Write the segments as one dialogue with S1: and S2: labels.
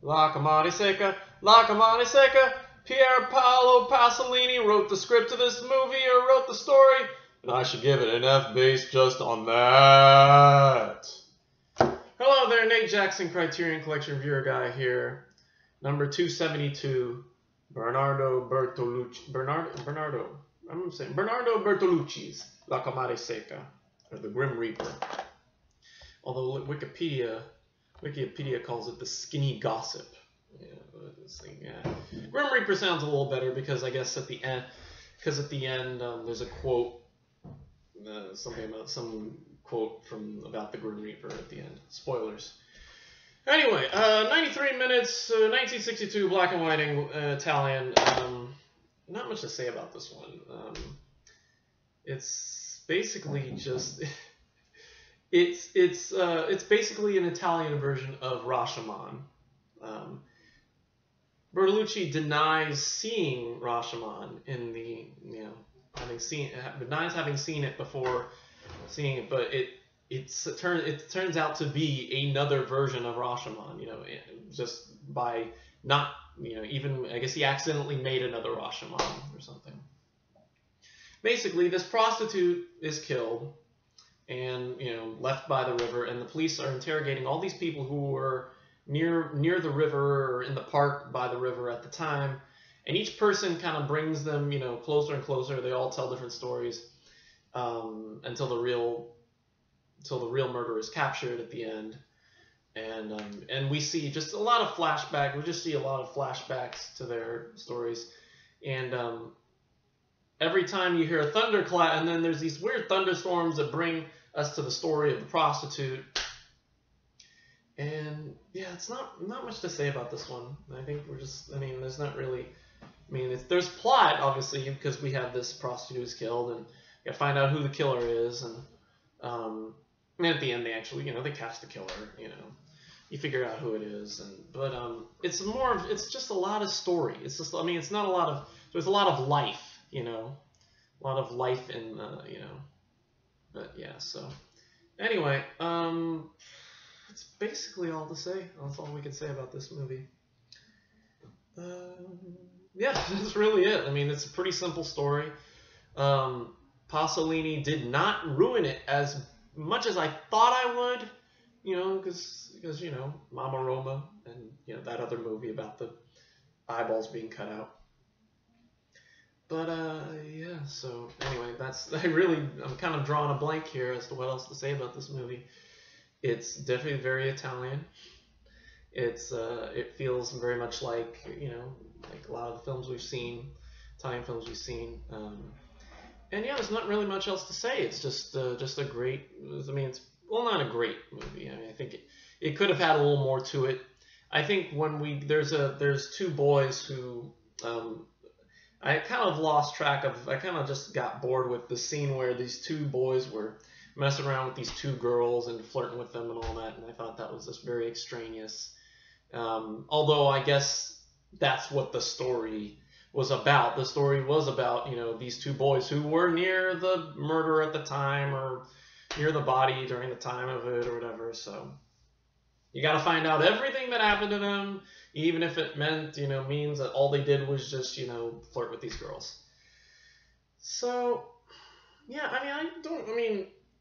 S1: La Commare Secca, La Commare Secca. Pier Paolo Pasolini wrote the script of this movie, or wrote the story, and I should give it an F based just on that. Hello there, Nate Jackson, Criterion Collection Viewer Guy here. Number 272, Bernardo Bertolucci's La Commare Secca, or The Grim Reaper. Although Wikipedia calls it the Skinny Gossip. Yeah, this thing, yeah. Grim Reaper sounds a little better because I guess at the end, there's a quote, something about some quote about the Grim Reaper at the end. Spoilers. Anyway, 93 minutes, 1962, black and white Italian. Not much to say about this one. It's basically just it's basically an Italian version of Rashomon. Bertolucci denies seeing Rashomon in the, denies having seen it before seeing it, but it turns out to be another version of Rashomon, just by not, even, I guess he accidentally made another Rashomon or something. Basically, this prostitute is killed and, left by the river, and the police are interrogating all these people who were near the river or in the park by the river at the time, and each person kind of brings them, closer and closer. They all tell different stories until the real murderer is captured at the end, and we see just a lot of flashback. We just see a lot of flashbacks to their stories, and every time you hear a thunderclap, and then there's these weird thunderstorms that bring us to the story of the prostitute. And yeah, it's not much to say about this one. I think there's not really, there's plot, obviously, because we have this prostitute who's killed, and you gotta find out who the killer is, and at the end they actually, they catch the killer, you figure out who it is, but it's just a lot of story. It's just, it's not a lot of, there's a lot of life, a lot of life in, but yeah, so anyway, that's basically all to say. That's all we can say about this movie. Yeah, that's really it. It's a pretty simple story. Pasolini did not ruin it as much as I thought I would, because Mama Roma and that other movie about the eyeballs being cut out. But yeah. So anyway, I'm kind of drawing a blank here as to what else to say about this movie. It's definitely very Italian. It feels very much like like a lot of the films we've seen, Italian films we've seen. And yeah, there's not really much else to say. It's just a great. It's not a great movie. I think it could have had a little more to it. I think when there's two boys who I kind of lost track of. I kind of just got bored with the scene where these two boys were messing around with these two girls and flirting with them and all that, and I thought that was just very extraneous. Although I guess that's what the story was about. The story was about, these two boys who were near the murder at the time, or near the body during the time of it, or whatever. So you got to find out everything that happened to them, even if it means that all they did was just, flirt with these girls. So yeah,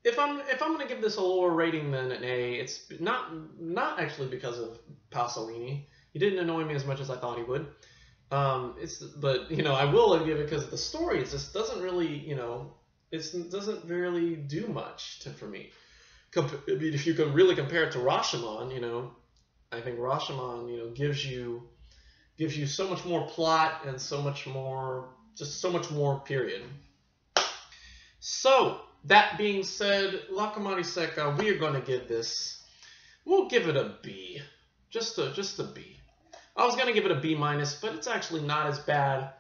S1: if I'm going to give this a lower rating than an A, it's not actually because of Pasolini. He didn't annoy me as much as I thought he would. But I will give it because of the story. It just doesn't really, it doesn't really do much for me. If you can really compare it to Rashomon, I think Rashomon, gives you so much more plot and so much more period. So that being said, La Commare Secca, we are going to give this. We'll give it a B, just a B. I was going to give it a B-, but it's actually not as bad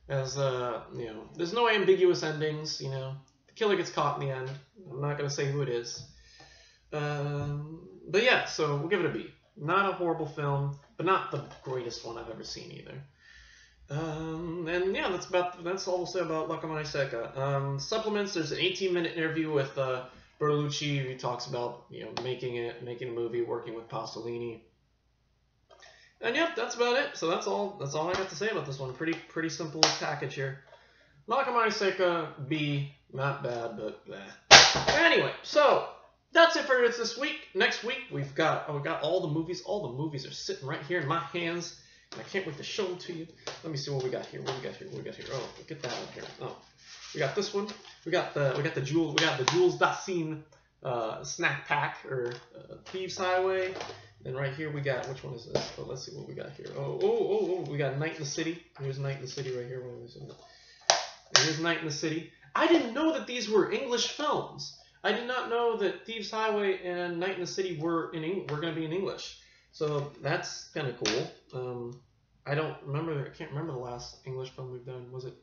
S1: as, there's no ambiguous endings, the killer gets caught in the end. I'm not going to say who it is. But yeah, so we'll give it a B. Not a horrible film, but not the greatest one I've ever seen either. And yeah, that's all we'll say about La Commare Secca. Supplements, there's an 18-minute interview with Bertolucci. He talks about, making a movie, working with Pasolini. And yep, that's about it. So that's all I got to say about this one. Pretty simple package here. Commare Secca, B, not bad, but bleh. Anyway, so that's it for this week. Next week we've got all the movies. All the movies are sitting right here in my hands, and I can't wait to show them to you. Let me see what we got here. What we got here? Oh, get that up here. Oh, we got this one. We got the Jules Dassin snack pack or Thieves Highway. And right here we got, which one is this? Oh, let's see what we got here. Oh, we got Night in the City. Here's Night in the City right here. Here's Night in the City. I didn't know that these were English films. I did not know that Thieves Highway and Night in the City were going to be in English. So that's kind of cool. I can't remember the last English film we've done. Was it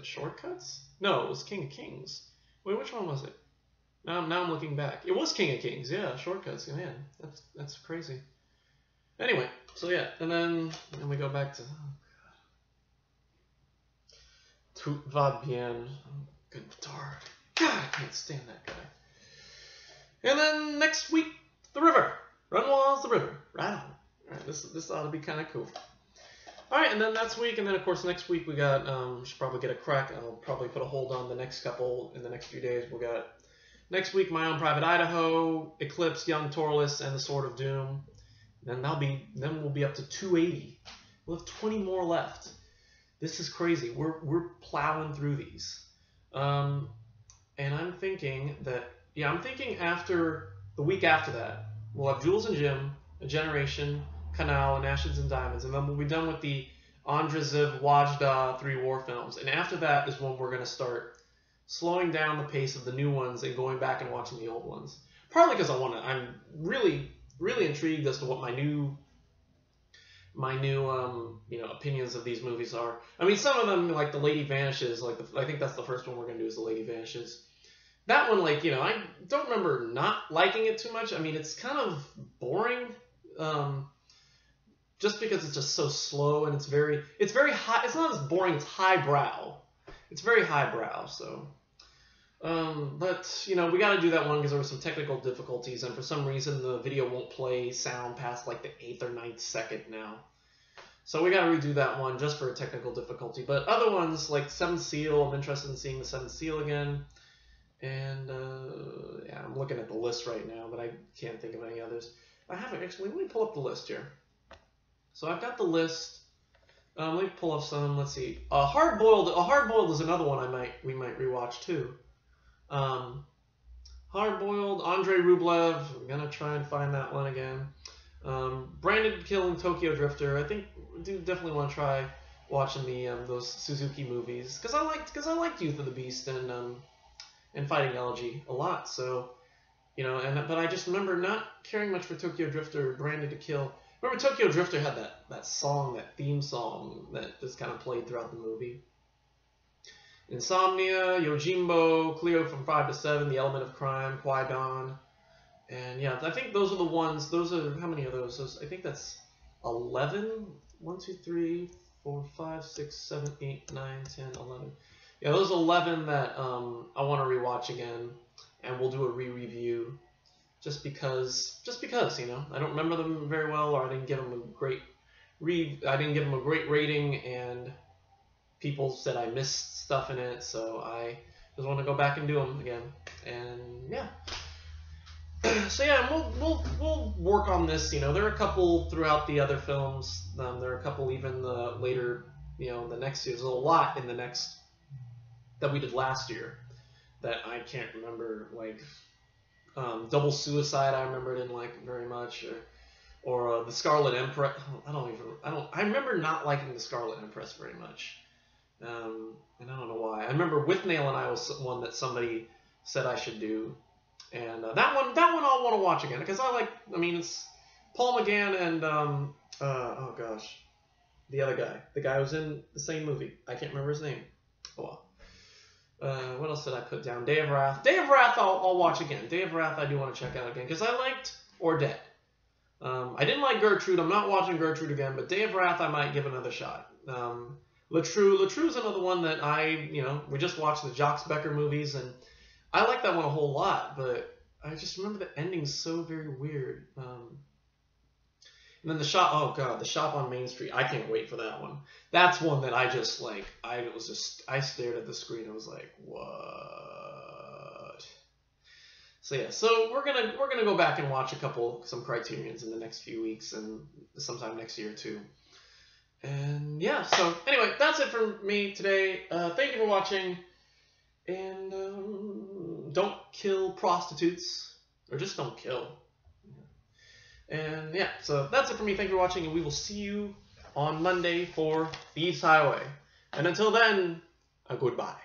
S1: Shortcuts? No, it was King of Kings. Wait, which one was it? Now I'm looking back. It was King of Kings, yeah, Shortcuts. Man, that's crazy. Anyway, so yeah, and then we go back to Tout va bien. Good guitar. God, I can't stand that guy. And then next week, the river. Renoir's the river. Right on. Alright, this ought to be kind of cool. Alright, and then that's week, and then of course next week we got, should probably get a crack. I'll probably put a hold on the next couple in the next few days. We got next week, My Own Private Idaho, Eclipse, Young Torless, and The Sword of Doom. Then we'll be up to 280. We'll have 20 more left. This is crazy. We're plowing through these. And I'm thinking after the week after that, we'll have Jules and Jim, A Generation, Canal, and Ashes and Diamonds, and then we'll be done with the Andrzej Wajda 3 war films. And after that is when we're going to start slowing down the pace of the new ones and going back and watching the old ones. Partly because I'm really, really intrigued as to what my new opinions of these movies are. I mean, some of them, like The Lady Vanishes, I think that's the first one we're going to do is The Lady Vanishes. That one, I don't remember not liking it too much. I mean, it's kind of boring, just because it's just so slow and it's very high. It's not as boring, it's highbrow. It's very highbrow, so. But, we got to do that one because there were some technical difficulties, and for some reason the video won't play sound past the 8th or 9th second now. So we got to redo that one just for a technical difficulty. But other ones, like Seventh Seal, I'm interested in seeing the Seventh Seal again. And, yeah, I'm looking at the list right now, but I can't think of any others. I haven't actually. Let me pull up the list here. So I've got the list. Let me pull up some. Let's see. Hard Boiled is another one we might rewatch too. Hard Boiled, Andrei Rublev. I'm gonna try and find that one again. Branded Kill and Tokyo Drifter. I think I do definitely want to try watching those Suzuki movies because I liked Youth of the Beast and Fighting Elegy a lot. So but I just remember not caring much for Tokyo Drifter or Branded to Kill. Remember Tokyo Drifter had that song, that theme song that just kind of played throughout the movie. Insomnia, Yojimbo, Cleo from 5 to 7, The Element of Crime, Qui-Gon. And yeah, I think those are the ones. Those are, how many of those? I think that's 11. 1, 2, 3, 4, 5, 6, 7, 8, 9, 10, 11. Yeah, those 11 that I want to rewatch again, and we'll do a re-review. Just because, I don't remember them very well, or I didn't give them a great rating, and people said I missed stuff in it, so I just want to go back and do them again. And yeah, so yeah, we'll work on this. There are a couple throughout the other films. There are a couple even later. The next year. There's a lot in the next that we did last year that I can't remember, Double Suicide. I remember didn't like very much, or the Scarlet Empress. I remember not liking the Scarlet Empress very much, and I don't know why. I remember Withnail and I was one that somebody said I should do, and that one I'll want to watch again because it's Paul McGann and oh gosh, the other guy, the guy who's in the same movie. I can't remember his name. Oh well. What else did I put down? Day of Wrath. Day of Wrath I'll watch again. Day of Wrath I do want to check out again because I liked Or Dead. I didn't like Gertrude. I'm not watching Gertrude again, but Day of Wrath I might give another shot. Latrue's another one that we just watched the Jacques Becker movies, and I like that one a whole lot, but I just remember the ending's so very weird. And then the shop, oh god, the shop on Main Street. I can't wait for that one. That's one that I just like. I stared at the screen. I was like, what? So yeah, so we're gonna go back and watch some Criterions in the next few weeks and sometime next year too. And yeah, so anyway, that's it for me today. Thank you for watching, and don't kill prostitutes, or just don't kill. And yeah, so that's it for me. Thank you for watching, and we will see you on Monday for Thieves Highway. And until then, a goodbye.